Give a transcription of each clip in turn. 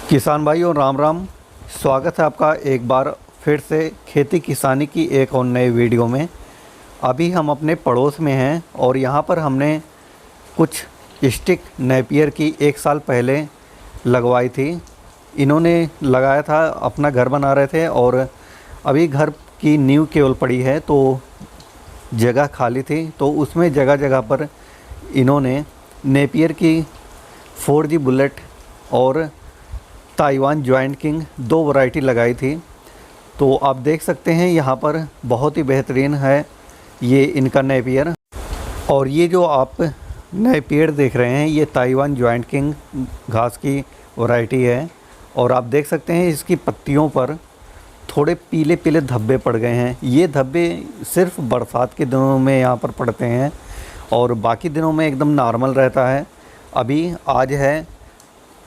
किसान भाइयों राम राम। स्वागत है आपका एक बार फिर से खेती किसानी की एक और नए वीडियो में। अभी हम अपने पड़ोस में हैं और यहाँ पर हमने कुछ स्टिक नेपियर की 1 साल पहले लगवाई थी। इन्होंने लगाया था, अपना घर बना रहे थे और अभी घर की नींव केवल पड़ी है तो जगह खाली थी, तो उसमें जगह जगह पर इन्होंने नेपियर की 4G बुलेट और ताइवान जॉइंट किंग 2 वैरायटी लगाई थी। तो आप देख सकते हैं यहाँ पर बहुत ही बेहतरीन है ये इनका नेपियर। और ये जो आप नेपियर देख रहे हैं ये ताइवान जॉइंट किंग घास की वैरायटी है। और आप देख सकते हैं इसकी पत्तियों पर थोड़े पीले पीले धब्बे पड़ गए हैं। ये धब्बे सिर्फ बरसात के दिनों में यहाँ पर पड़ते हैं और बाकी दिनों में एकदम नॉर्मल रहता है। अभी आज है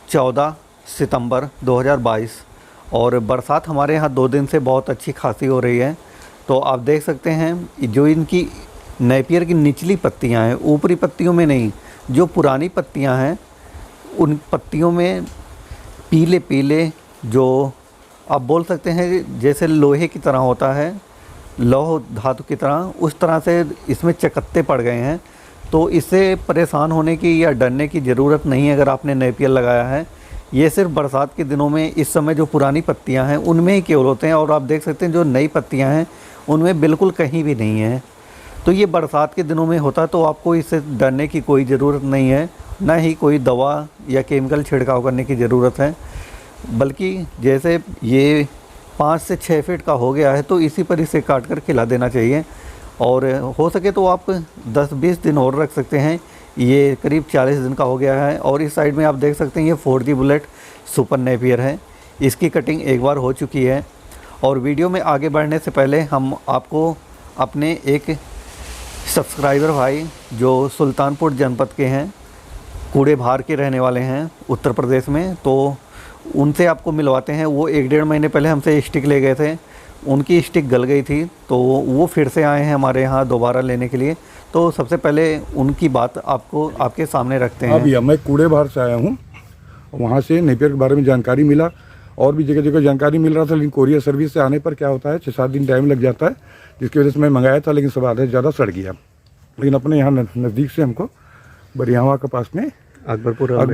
14 सितंबर 2022 और बरसात हमारे यहाँ 2 दिन से बहुत अच्छी खासी हो रही है। तो आप देख सकते हैं जो इनकी नेपियर की निचली पत्तियां हैं, ऊपरी पत्तियों में नहीं, जो पुरानी पत्तियां हैं उन पत्तियों में पीले पीले, जो आप बोल सकते हैं जैसे लोहे की तरह होता है, लौह धातु की तरह, उस तरह से इसमें चकत्ते पड़ गए हैं। तो इससे परेशान होने की या डरने की ज़रूरत नहीं है अगर आपने नेपियर लगाया है। ये सिर्फ बरसात के दिनों में इस समय जो पुरानी पत्तियां हैं उनमें ही केवल होते हैं और आप देख सकते हैं जो नई पत्तियां हैं उनमें बिल्कुल कहीं भी नहीं है। तो ये बरसात के दिनों में होता, तो आपको इससे डरने की कोई ज़रूरत नहीं है, ना ही कोई दवा या केमिकल छिड़काव करने की ज़रूरत है। बल्कि जैसे ये 5 से 6 फीट का हो गया है तो इसी पर इसे काट कर खिला देना चाहिए और हो सके तो आप 10-20 दिन और रख सकते हैं। ये करीब 40 दिन का हो गया है। और इस साइड में आप देख सकते हैं ये 4G बुलेट सुपर नेपियर है। इसकी कटिंग एक बार हो चुकी है। और वीडियो में आगे बढ़ने से पहले हम आपको अपने एक सब्सक्राइबर भाई जो सुल्तानपुर जनपद के हैं, कूड़े भार के रहने वाले हैं उत्तर प्रदेश में, तो उनसे आपको मिलवाते हैं। वो 1-1.5 महीने पहले हमसे स्टिक ले गए थे, उनकी स्टिक गल गई थी तो वो फिर से आए हैं हमारे यहाँ दोबारा लेने के लिए। तो सबसे पहले उनकी बात आपको आपके सामने रखते हैं। भैया मैं कूड़े बाहर से आया हूँ, वहाँ से नेपियर के बारे में जानकारी मिला और भी जगह जगह जानकारी मिल रहा था, लेकिन कोरियर सर्विस से आने पर क्या होता है 6-7 दिन टाइम लग जाता है, जिसकी वजह से मैं मंगाया था लेकिन सब आधे ज़्यादा सड़ गया। लेकिन अपने यहाँ नज़दीक से हमको बरियावा के पास में अकबरपुर और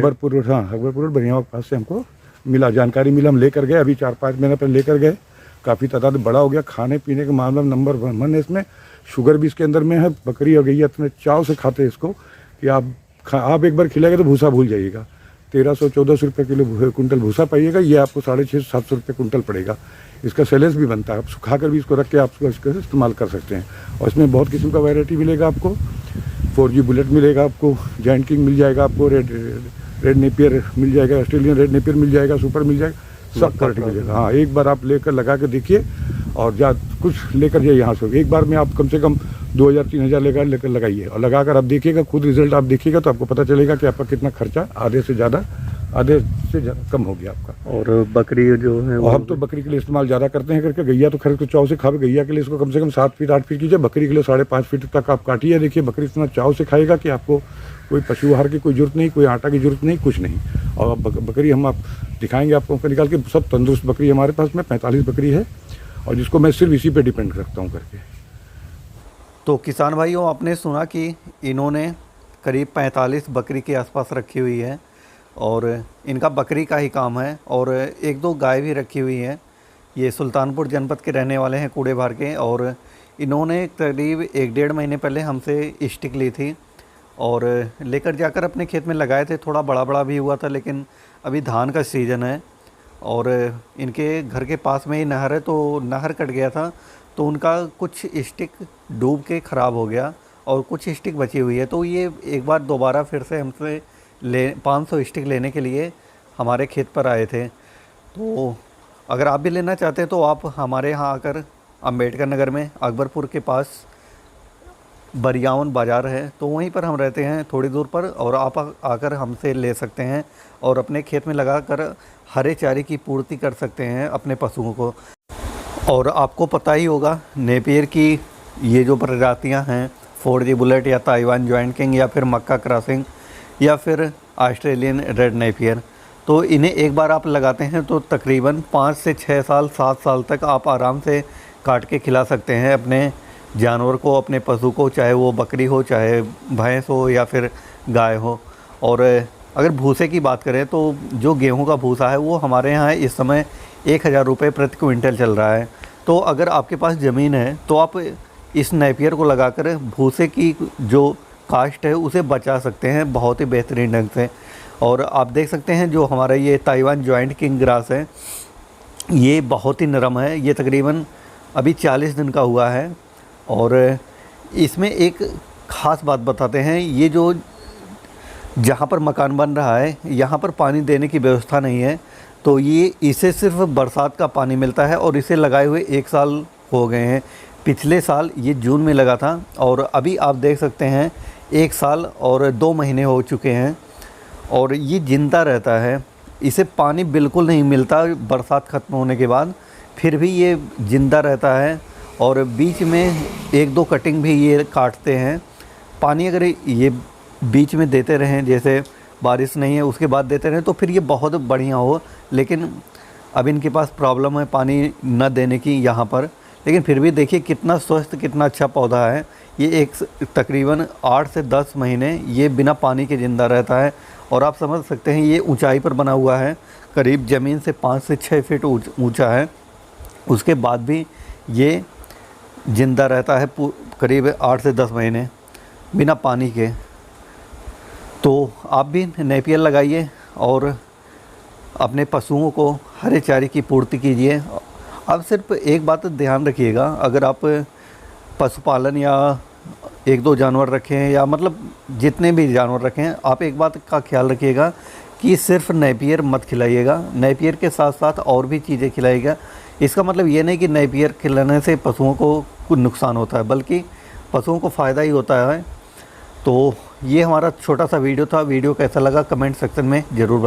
बरियावा के पास से हमको मिला, जानकारी मिला, हम लेकर गए। अभी 4-5 महीने पहले लेकर गए, काफ़ी तादाद बड़ा हो गया। खाने पीने के मामला में नंबर 1 है इसमें, शुगर भी इसके अंदर में है। बकरी और गैया इतने चाव से खाते हैं इसको कि आप एक बार खिलाएगा तो भूसा भूल जाइएगा। 1300-1400 रुपये किलो कुंटल भूसा पाइएगा, ये आपको 650-700 रुपये कुंटल पड़ेगा। इसका सेलेस भी बनता है, आप सुखा कर भी इसको रख के आप इसका इस्तेमाल कर सकते हैं। और इसमें बहुत किस्म का वैरायटी मिलेगा आपको। 4G बुलेट मिलेगा आपको, जॉइंट किंग मिल जाएगा आपको, रेड नेपियर मिल जाएगा, ऑस्ट्रेलियन रेड नेपियर मिल जाएगा, सुपर मिल जाएगा, सब क्वालिटी मिलेगा। हाँ, एक बार आप लेकर लगा के देखिए और कुछ लेकर जाइए यहाँ से। एक बार में आप कम से कम 2000-3000 लेकर लगाइए और लगाकर आप देखिएगा, खुद रिजल्ट आप देखिएगा तो आपको पता चलेगा कि आपका कितना खर्चा आधे से कम हो गया आपका। और बकरी जो है और हम तो बकरी के लिए इस्तेमाल ज़्यादा करते हैं करके, गैया तो खैर को चाव से खावे। गैया के लिए इसको कम से कम 7 फीट 8 फीट कीजिए, बकरी के लिए 5.5 फीट तक आप काटिए। देखिए बकरी इतना चाव से खाएगा कि आपको कोई पशु आहार की कोई जरूरत नहीं, कोई आटा की जरूरत नहीं, कुछ नहीं। और बकरी हम आप दिखाएंगे आपको निकाल के, सब तंदुरुस्त बकरी हमारे पास में 45 बकरी है और जिसको मैं सिर्फ इसी पे डिपेंड रखता हूँ करके। तो किसान भाइयों, आपने सुना कि इन्होंने करीब 45 बकरी के आसपास रखी हुई है और इनका बकरी का ही काम है और 1-2 गाय भी रखी हुई है। ये सुल्तानपुर जनपद के रहने वाले हैं, कूड़े भार के, और इन्होंने करीब 1-1.5 महीने पहले हमसे स्टिक ली थी और लेकर जाकर अपने खेत में लगाए थे। थोड़ा बड़ा भी हुआ था, लेकिन अभी धान का सीज़न है और इनके घर के पास में ही नहर है, तो नहर कट गया था तो उनका कुछ स्टिक डूब के ख़राब हो गया और कुछ स्टिक बची हुई है। तो ये एक बार दोबारा फिर से हमसे 500 स्टिक लेने के लिए हमारे खेत पर आए थे। तो अगर आप भी लेना चाहते हैं तो आप हमारे यहाँ आकर, अम्बेडकर नगर में अकबरपुर के पास बरियावन बाज़ार है तो वहीं पर हम रहते हैं थोड़ी दूर पर, और आप आकर हमसे ले सकते हैं और अपने खेत में लगाकर हरे चारे की पूर्ति कर सकते हैं अपने पशुओं को। और आपको पता ही होगा नेपियर की ये जो प्रजातियां हैं, 4G बुलेट या ताइवान जॉइंट किंग या फिर मक्का क्रॉसिंग या फिर ऑस्ट्रेलियन रेड नेपियर, तो इन्हें एक बार आप लगाते हैं तो तकरीबन 5 से 6 साल 7 साल तक आप आराम से काट के खिला सकते हैं अपने जानवर को, अपने पशु को, चाहे वो बकरी हो, चाहे भैंस हो या फिर गाय हो। और अगर भूसे की बात करें तो जो गेहूं का भूसा है वो हमारे यहाँ इस समय 1000 रुपये प्रति क्विंटल चल रहा है। तो अगर आपके पास ज़मीन है तो आप इस नेपियर को लगाकर भूसे की जो कास्ट है उसे बचा सकते हैं बहुत ही बेहतरीन ढंग से। और आप देख सकते हैं जो हमारा ये ताइवान जॉइंट किंग ग्रास है ये बहुत ही नरम है, ये तकरीबन अभी 40 दिन का हुआ है। और इसमें एक ख़ास बात बताते हैं, ये जो जहाँ पर मकान बन रहा है यहाँ पर पानी देने की व्यवस्था नहीं है, तो ये इसे सिर्फ बरसात का पानी मिलता है। और इसे लगाए हुए 1 साल हो गए हैं, पिछले साल ये जून में लगा था और अभी आप देख सकते हैं 1 साल और 2 महीने हो चुके हैं और ये ज़िंदा रहता है। इसे पानी बिल्कुल नहीं मिलता बरसात ख़त्म होने के बाद, फिर भी ये ज़िंदा रहता है। और बीच में 1-2 कटिंग भी ये काटते हैं। पानी अगर ये बीच में देते रहें, जैसे बारिश नहीं है उसके बाद देते रहें, तो फिर ये बहुत बढ़िया हो। लेकिन अब इनके पास प्रॉब्लम है पानी न देने की यहाँ पर, लेकिन फिर भी देखिए कितना स्वस्थ, कितना अच्छा पौधा है। ये एक तकरीबन 8 से 10 महीने ये बिना पानी के ज़िंदा रहता है। और आप समझ सकते हैं ये ऊंचाई पर बना हुआ है, करीब ज़मीन से 5 से 6 फीट ऊंचा है, उसके बाद भी ये ज़िंदा रहता है करीब 8 से 10 महीने बिना पानी के। तो आप भी नेपियर लगाइए और अपने पशुओं को हरे चारे की पूर्ति कीजिए। अब सिर्फ एक बात ध्यान रखिएगा, अगर आप पशुपालन या 1-2 जानवर रखें या मतलब जितने भी जानवर रखें, आप एक बात का ख्याल रखिएगा कि सिर्फ नेपियर मत खिलाइएगा, नेपियर के साथ साथ और भी चीज़ें खिलाइएगा। इसका मतलब ये नहीं कि नेपियर खिलाने से पशुओं को कुछ नुकसान होता है, बल्कि पशुओं को फ़ायदा ही होता है। तो ये हमारा छोटा सा वीडियो था। वीडियो कैसा लगा कमेंट सेक्शन में ज़रूर बताइए।